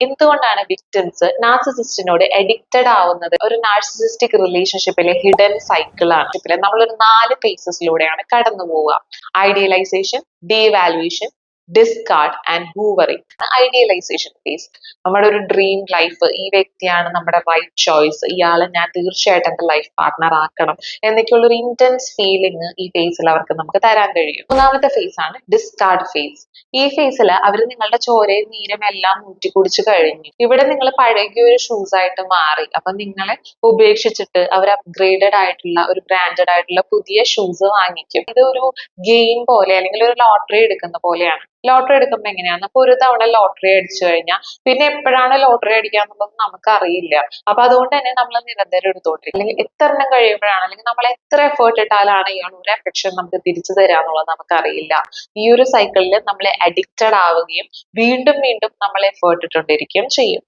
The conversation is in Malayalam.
എന്തുകൊണ്ടാണ് വിക്ടിംസ് നാർസിസിസ്റ്റിനോട് അഡിക്റ്റഡ് ആവുന്നത്? ഒരു നാർസിസിസ്റ്റിക് റിലേഷൻഷിപ്പിലെ ഹിഡൻ സൈക്കിൾ ആണ്. നമ്മളൊരു 4 ഫേസസിലൂടെയാണ് കടന്നു പോവുക. Idealisation, devaluation, discard and hoovering. Idealisation phase, നമ്മുടെ ഒരു ഡ്രീം ലൈഫ്, ഈ വ്യക്തിയാണ് നമ്മുടെ റൈറ്റ് ചോയ്സ്, ഇയാളെ ഞാൻ തീർച്ചയായിട്ടും എന്റെ ലൈഫ് പാർട്ട്ണർ ആക്കണം എന്നൊക്കെയുള്ള ഒരു ഇന്റൻസ് ഫീലിംഗ് ഈ ഫേസിൽ അവർക്ക് നമുക്ക് തരാൻ കഴിയും. മൂന്നാമത്തെ ഫേസ് ആണ് ഡിസ്കാർഡ് ഫേസ്. ഈ ഫേസിൽ അവർ നിങ്ങളുടെ ചോരയും നീരും എല്ലാം ഊറ്റിക്കുടിച്ചു കഴിഞ്ഞു. ഇവിടെ നിങ്ങൾ പഴകിയ ഒരു ഷൂസ് ആയിട്ട് മാറി. അപ്പൊ നിങ്ങളെ ഉപേക്ഷിച്ചിട്ട് അവർ അപ്ഗ്രേഡഡ് ആയിട്ടുള്ള ഒരു ബ്രാൻഡഡ് ആയിട്ടുള്ള പുതിയ ഷൂസ് വാങ്ങിക്കും. ഇത് ഒരു ഗെയിം പോലെ അല്ലെങ്കിൽ ഒരു ലോട്ടറി എടുക്കുന്ന പോലെയാണ്. ലോട്ടറി എടുക്കുമ്പോൾ എങ്ങനെയാണ്, അപ്പൊ ഒരു തവണ ലോട്ടറി അടിച്ചു കഴിഞ്ഞാൽ പിന്നെ എപ്പോഴാണ് ലോട്ടറി അടിക്കുക എന്നുള്ളത് നമുക്ക് അറിയില്ല. അപ്പൊ അതുകൊണ്ട് തന്നെ നമ്മൾ നിരന്തരം എടുത്തോണ്ടിരിക്കും. അല്ലെങ്കിൽ എത്ര എണ്ണം കഴിയുമ്പോഴാണ്, അല്ലെങ്കിൽ നമ്മൾ എത്ര എഫേർട്ട് ഇട്ടാലാണ് ഇയാൾ ഒരു അഫെക്ഷൻ നമുക്ക് തിരിച്ചു തരാന്നുള്ളത് നമുക്ക് അറിയില്ല. ഈ ഒരു സൈക്കിളിൽ നമ്മൾ അഡിക്റ്റഡ് ആവുകയും വീണ്ടും വീണ്ടും നമ്മൾ എഫേർട്ട് ഇട്ടുകൊണ്ടിരിക്കുകയും ചെയ്യും.